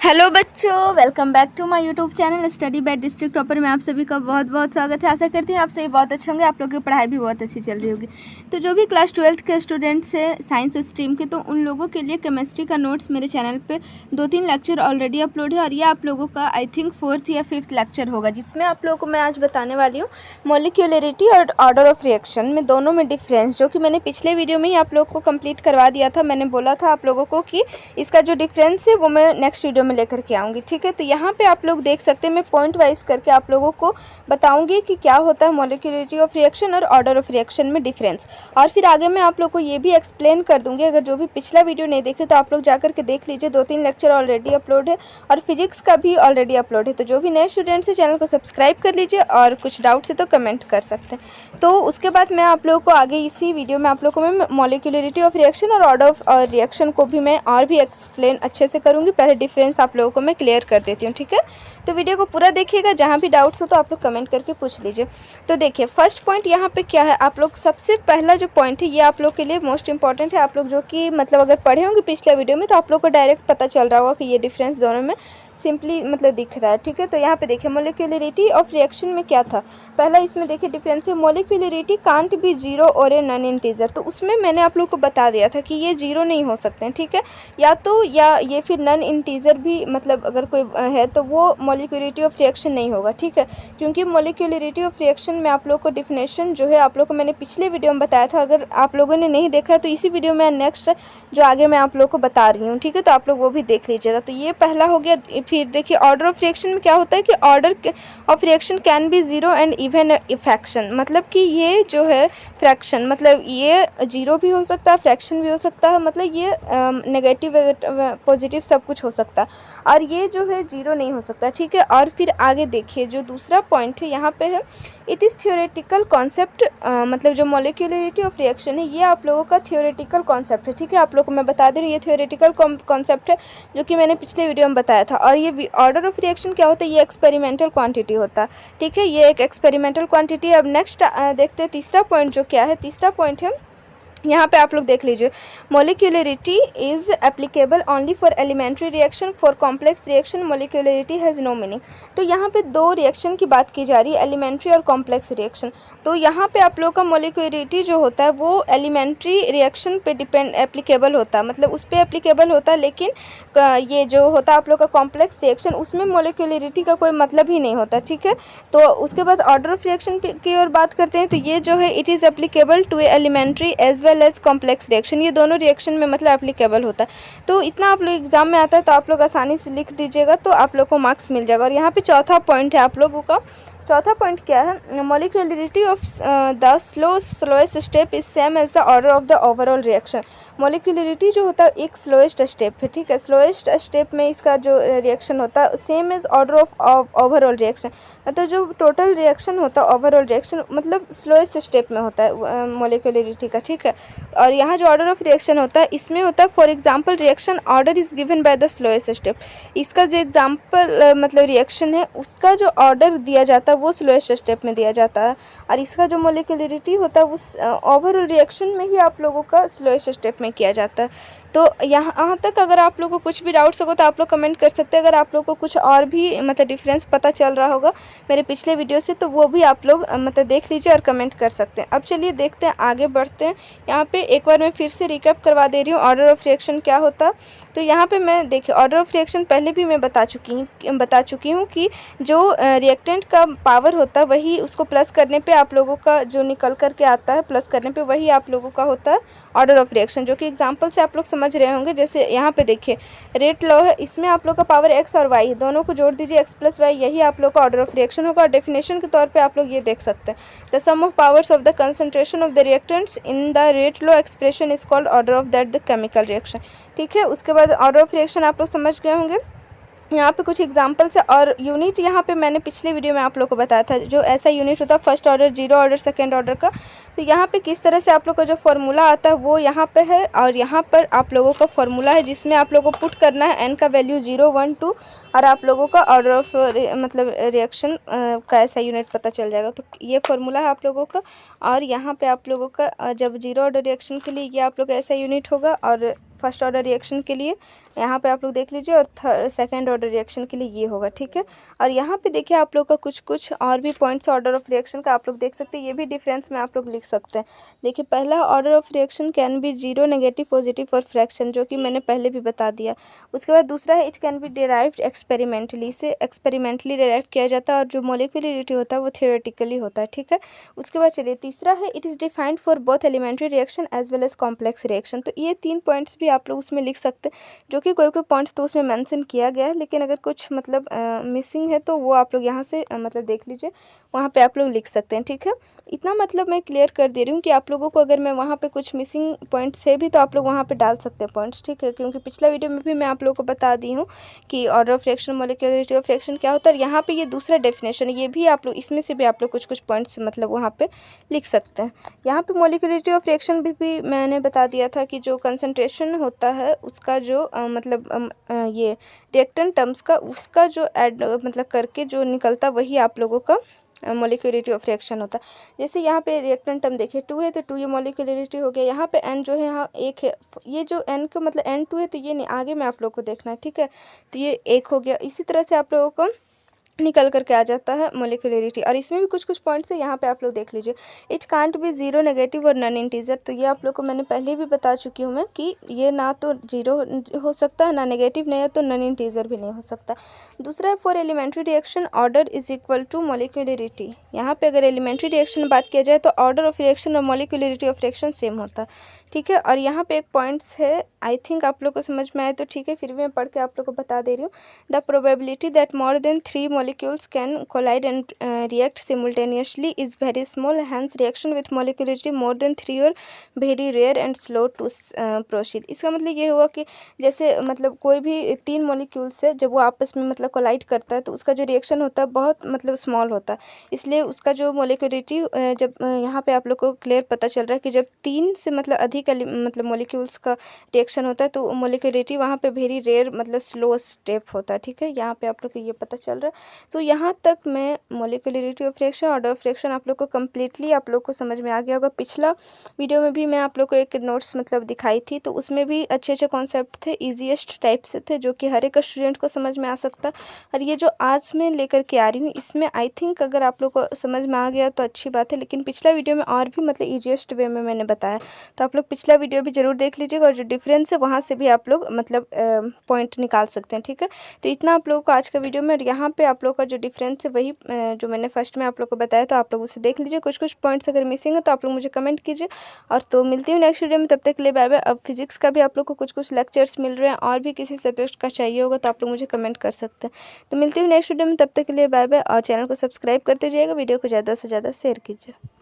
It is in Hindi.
हेलो बच्चों, welcome back to my YouTube channel study by district topper में आप सभी का बहुत बहुत स्वागत है। आशा करती हूँ आप सभी बहुत अच्छे होंगे, आप लोगों की पढ़ाई भी बहुत अच्छी चल रही होगी। तो जो भी क्लास 12th के स्टूडेंट्स हैं साइंस स्ट्रीम के, तो उन लोगों के लिए केमिस्ट्री का नोट्स मेरे चैनल पे 2-3 लेक्चर ऑलरेडी अपलोड है और ये आप लोगों का आई थिंक 4th या 5th लेक्चर होगा, जिसमें आप लोगों को मैं आज बताने वाली हूँ मॉलिक्यूलरिटी और ऑर्डर ऑफ रिएक्शन में दोनों में डिफरेंस, जो कि मैंने पिछले वीडियो में ही आप लोगों को कंप्लीट करवा दिया था। मैंने बोला था आप लोगों को कि इसका जो डिफरेंस है वो मैं नेक्स्ट वीडियो में लेकर के आऊँगी, ठीक है। तो यहाँ पे आप लोग देख सकते हैं, मैं पॉइंट वाइज करके आप लोगों को बताऊंगी कि क्या होता है मॉलिक्यूलरिटी ऑफ रिएक्शन और ऑर्डर ऑफ रिएक्शन में डिफरेंस। और फिर आगे मैं आप लोग को ये भी एक्सप्लेन कर दूंगी। अगर जो भी पिछला वीडियो नहीं देखे तो आप लोग जाकर के देख लीजिए, 2-3 लेक्चर ऑलरेडी अपलोड है और फिजिक्स का भी ऑलरेडी अपलोड है। तो जो भी नए स्टूडेंट्स हैं चैनल को सब्सक्राइब कर लीजिए और कुछ डाउट्स है तो कमेंट कर सकते हैं। तो उसके बाद मैं आप लोगों को आगे इसी वीडियो में आप लोगों को मैं मॉलिक्यूलरिटी ऑफ रिएक्शन और ऑर्डर ऑफ रिएक्शन को भी मैं और भी एक्सप्लेन अच्छे से करूँगी। पहले डिफरेंस आप लोगों को मैं क्लियर कर देती हूँ, ठीक है। तो वीडियो को पूरा देखिएगा, जहाँ भी डाउट्स हो तो आप लोग कमेंट करके पूछ लीजिए। तो देखिए फर्स्ट पॉइंट यहाँ पे क्या है, आप लोग सबसे पहला जो पॉइंट है ये आप लोग के लिए मोस्ट इंपॉर्टेंट है। आप लोग जो कि मतलब अगर पढ़े होंगे पिछले वीडियो में तो आप लोग को डायरेक्ट पता चल रहा होगा कि ये डिफरेंस दोनों में सिंपली मतलब दिख रहा है, ठीक है। तो यहाँ पे देखिए मॉलिक्यूलरिटी ऑफ रिएक्शन में क्या था, पहला इसमें देखिए डिफरेंस है, मॉलिक्यूलरिटी कांट बी जीरो और ए नॉन इंटीजर। तो उसमें मैंने आप लोग को बता दिया था कि ये जीरो नहीं हो सकते हैं, ठीक है। या तो या ये फिर नॉन इंटीजर भी मतलब अगर कोई है तो वो मॉलिक्यूलरिटी ऑफ रिएक्शन नहीं होगा, ठीक है। क्योंकि मॉलिक्यूलरिटी ऑफ रिएक्शन में आप लोग को डिफिनेशन जो है आप लोग को मैंने पिछले वीडियो में बताया था। अगर आप लोगों ने नहीं देखा है तो इसी वीडियो में नेक्स्ट जो आगे मैं आप लोग को बता रही हूँ, ठीक है। तो आप लोग वो भी देख लीजिएगा। तो ये पहला हो गया। फिर देखिए ऑर्डर ऑफ रिएक्शन में क्या होता है कि order of reaction can be zero and even fraction, मतलब कि ये जो है फ्रैक्शन मतलब ये जीरो भी हो सकता है, फ्रैक्शन भी हो सकता है, मतलब ये नेगेटिव पॉजिटिव सब कुछ हो सकता है, और ये जो है जीरो नहीं हो सकता, ठीक है। और फिर आगे देखिए जो दूसरा पॉइंट है यहाँ पे है, इट इज़ थियोरेटिकल कॉन्सेप्ट, मतलब जो मॉलिक्यूलरिटी ऑफ रिएक्शन है ये आप लोगों का थियोरेटिकल कॉन्सेप्ट है, ठीक है। आप लोगों को मैं बता दे रही हूँ ये थियोरेटिकल कॉन्सेप्ट है जो कि मैंने पिछले वीडियो में बताया था। और ये ऑर्डर ऑफ रिएक्शन क्या होता है, ये एक्सपेरिमेंटल क्वांटिटी होता है, ठीक है। ये एक एक्सपेरिमेंटल क्वांटिटी। अब नेक्स्ट देखते हैं तीसरा पॉइंट जो क्या है। तीसरा पॉइंट है यहाँ पे आप लोग देख लीजिए, molecularity is applicable only for elementary reaction, for complex reaction molecularity has no meaning. तो यहाँ पे दो रिएक्शन की बात की जा रही है, एलिमेंट्री और कॉम्प्लेक्स रिएक्शन। तो यहाँ पे आप लोग का मॉलिक्यूलरिटी जो होता है वो एलिमेंट्री रिएक्शन पे डिपेंड एप्लीकेबल होता है, मतलब उस पर एप्लीकेबल होता है। लेकिन ये जो होता है आप लोग का कॉम्प्लेक्स रिएक्शन उसमें मॉलिक्यूलरिटी का कोई मतलब ही नहीं होता, ठीक है। तो उसके बाद ऑर्डर ऑफ रिएक्शन की ओर बात करते हैं, तो ये जो है it is applicable to elementary as well as complex reaction, ये दोनों रिएक्शन में मतलब एप्लीकेबल होता है। तो इतना आप लोग एग्जाम में आता है तो आप लोग आसानी से लिख दीजिएगा तो आप लोग को मार्क्स मिल जाएगा। और यहाँ पे चौथा पॉइंट है आप लोगों का, चौथा पॉइंट क्या है, molecularity of the slowest step is same as the order of the overall reaction. Molecularity जो होता है एक स्लोएस्ट स्टेप है, ठीक है। स्लोएस्ट स्टेप में इसका जो रिएक्शन होता है same as order of overall reaction, मतलब जो टोटल रिएक्शन होता है ओवरऑल रिएक्शन मतलब स्लोएस्ट स्टेप में होता है मॉलिक्यूलरिटी का, ठीक है। और यहाँ जो ऑर्डर ऑफ रिएक्शन होता है इसमें होता है for example reaction order is given by the slowest step. इसका जो एग्जांपल मतलब रिएक्शन है उसका जो ऑर्डर दिया जाता है वो स्लोएस्ट स्टेप में दिया जाता है, और इसका जो मॉलिक्यूलरिटी होता है उस ओवरऑल रिएक्शन में ही आप लोगों का स्लोएस्ट स्टेप में किया जाता है। तो यहाँ तक अगर आप लोगों को कुछ भी डाउट्स होगा तो आप लोग कमेंट कर सकते हैं। अगर आप लोगों को कुछ और भी मतलब डिफरेंस पता चल रहा होगा मेरे पिछले वीडियो से तो वो भी आप लोग मतलब देख लीजिए और कमेंट कर सकते हैं। अब चलिए देखते हैं, आगे बढ़ते हैं। यहाँ पे एक बार मैं फिर से रिकैप करवा दे रही हूँ ऑर्डर ऑफ रिएक्शन क्या होता। तो यहाँ पे मैं देखिए ऑर्डर ऑफ रिएक्शन पहले भी मैं बता चुकी हूँ कि जो रिएक्टेंट का पावर होता है वही उसको प्लस करने पे आप लोगों का जो निकल करके आता है प्लस करने पे वही आप लोगों का होता है ऑर्डर ऑफ रिएक्शन, जो कि एग्जांपल से आप लोग समझ रहे होंगे। जैसे यहाँ पे देखिए रेट लॉ है, इसमें आप लोग का पावर एक्स और वाई दोनों को जोड़ दीजिए, एक्स प्लस वाई, यही आप लोग का ऑर्डर ऑफ रिएक्शन होगा। और डेफिनेशन के तौर पे आप लोग ये देख सकते हैं, the sum of powers of the concentration of the reactants in the rate law expression is called order of that the chemical reaction, ठीक है। उसके बाद ऑर्डर ऑफ रिएक्शन आप लोग समझ गए होंगे। यहाँ पे कुछ एग्जांपल्स है और यूनिट यहाँ पे मैंने पिछले वीडियो में आप लोग को बताया था, जो ऐसा यूनिट होता है first order, zero order, second order का। तो यहाँ पे किस तरह से आप लोग का जो फार्मूला आता है वो यहाँ पे है, और यहाँ पर आप लोगों का फार्मूला है जिसमें आप लोगों को पुट करना है एन का वैल्यू 0, 1, 2 और आप लोगों का ऑर्डर ऑफ मतलब रिएक्शन का ऐसा यूनिट पता चल जाएगा। तो ये फार्मूला है आप लोगों का, और यहाँ पे आप लोगों का जब जीरो ऑर्डर रिएक्शन के लिए ये आप लोग का ऐसा यूनिट होगा, और फर्स्ट ऑर्डर रिएक्शन के लिए यहाँ पे आप लोग देख लीजिए, और सेकेंड ऑर्डर रिएक्शन के लिए ये होगा, ठीक है। और यहाँ पे देखिए आप लोग का कुछ और भी पॉइंट्स ऑर्डर ऑफ रिएक्शन का आप लोग देख सकते हैं, ये भी डिफरेंस में आप लोग लिख सकते हैं। देखिए पहला order of reaction can be zero, negative, positive और फ्रैक्शन, जो कि मैंने पहले भी बता दिया। उसके बाद दूसरा है it can be derived experimentally, इसे एक्सपेरिमेंटली डिराइव किया जाता है, और जो मोलिकुलरिटी होता है वो थियोरेटिकली होता है, ठीक है। उसके बाद चलिए तीसरा है it is defined for both elementary reaction as well as complex reaction. तो ये 3 पॉइंट्स भी आप लोग उसमें लिख सकते हैं, जो कि कोई पॉइंट्स तो उसमें मेंशन किया गया है, लेकिन अगर कुछ मतलब मिसिंग है तो वो आप लोग यहाँ से मतलब देख लीजिए, वहाँ पे आप लोग लिख सकते हैं, ठीक है। इतना मतलब मैं क्लियर कर दे रही हूँ कि आप लोगों को अगर मैं वहाँ पे कुछ मिसिंग पॉइंट्स है भी तो आप लोग वहाँ पे डाल सकते हैं पॉइंट्स, ठीक है। क्योंकि पिछला वीडियो में भी मैं आप लोगों को बता दी हूँ कि order of reaction, molecularity of reaction क्या होता है, और यहाँ पे ये दूसरा डेफिनेशन है, ये भी आप लोग इसमें से भी आप लोग कुछ पॉइंट्स मतलब वहाँ पे लिख सकते हैं। यहाँ पे मोलिकुलरिटी ऑफ रिएक्शन भी मैंने बता दिया था कि जो कंसंट्रेशन होता है उसका जो ये रिएक्टेंट टर्म्स का उसका जो ऐड मतलब करके जो निकलता वही आप लोगों का मोलिकुलरिटी ऑफ रिएक्शन होता है। जैसे यहाँ पे रिएक्टेंट टर्म देखिए 2 है तो 2 ये मोलिकुलरिटी हो गया। यहाँ पे n जो है यहाँ 1 है, ये जो n का मतलब n2 है तो ये नहीं, आगे में आप लोग को देखना है, ठीक है। तो ये 1 हो गया। इसी तरह से आप लोगों को निकल करके आ जाता है मोलिकुलरिटी। और इसमें भी कुछ पॉइंट्स है, यहाँ पे आप लोग देख लीजिए। It can't be zero, negative और नॉन इंटीजर। तो ये आप लोग को मैंने पहले भी बता चुकी हूँ मैं कि ये ना तो जीरो हो सकता है, ना नेगेटिव, नहीं है तो नॉन इंटीजर भी नहीं हो सकता। दूसरा है for elementary reaction order is equal to molecularity. यहाँ पे अगर एलिमेंट्री रिएक्शन बात किया जाए तो ऑर्डर ऑफ रिएक्शन और मोलिकुलरिटी ऑफ रिएक्शन सेम होता है, ठीक है। और यहाँ पे एक पॉइंट्स है, आई थिंक आप लोग को समझ में आए तो ठीक है, फिर भी मैं पढ़ के आप लोग को बता दे रही हूँ। The probability that more than 3 molecules can collide and react simultaneously is very small, hence reaction with molecularity more than 3 or very rare and slow to proceed। इसका मतलब ये हुआ कि जैसे मतलब कोई भी 3 मॉलिक्यूल्स है, जब वो आपस में मतलब कोलाइड करता है तो उसका जो रिएक्शन होता है बहुत मतलब स्मॉल होता है, इसलिए उसका जो मोलिकुलरिटी जब यहाँ पे आप लोग को क्लियर पता चल रहा है कि जब 3 से मतलब अधिक मतलब मॉलिक्यूल्स का रिएक्शन होता है तो मोलिकुलरिटी वहाँ पे वेरी रेयर मतलब स्लो स्टेप होता है, ठीक है। यहाँ पे आप लोग को ये पता चल रहा है। तो यहाँ तक मैं molecularity of reaction, order of reaction आप लोग को कम्प्लीटली आप लोग को समझ में आ गया होगा। पिछला वीडियो में भी मैं आप लोग को एक नोट्स मतलब दिखाई थी, तो उसमें भी अच्छे अच्छे कॉन्सेप्ट थे, ईजीएस्ट टाइप से थे, जो कि हर एक स्टूडेंट को समझ में आ सकता। और ये जो आज मैं लेकर के आ रही हूँ इसमें आई थिंक अगर आप लोग को समझ में आ गया तो अच्छी बात है, लेकिन पिछला वीडियो में और भी मतलब ईजीएस्ट वे में मैंने बताया, तो आप लोग पिछला वीडियो भी ज़रूर देख लीजिएगा, और जो डिफरेंस है वहाँ से भी आप लोग मतलब पॉइंट निकाल सकते हैं, ठीक है। तो इतना आप लोगों को आज का वीडियो में, और यहाँ पे आप लोग का जो डिफरेंस है वही जो मैंने फर्स्ट में आप लोग को बताया, तो आप लोग उसे देख लीजिए। कुछ पॉइंट्स अगर मिसिंग है तो आप लोग मुझे कमेंट कीजिए। और तो मिलती हूँ नेक्स्ट वीडियो में, तब तक के लिए बाय बाय। अब फिजिक्स का भी आप लोग को कुछ लेक्चर्स मिल रहे हैं, और भी किसी सब्जेक्ट का चाहिए होगा तो आप लोग मुझे कमेंट कर सकते हैं। तो मिलती हूँ नेक्स्ट वीडियो में, तब तक के लिए बाय बाय। और चैनल को सब्सक्राइब करते जाइएगा, वीडियो को ज़्यादा से ज़्यादा शेयर कीजिए।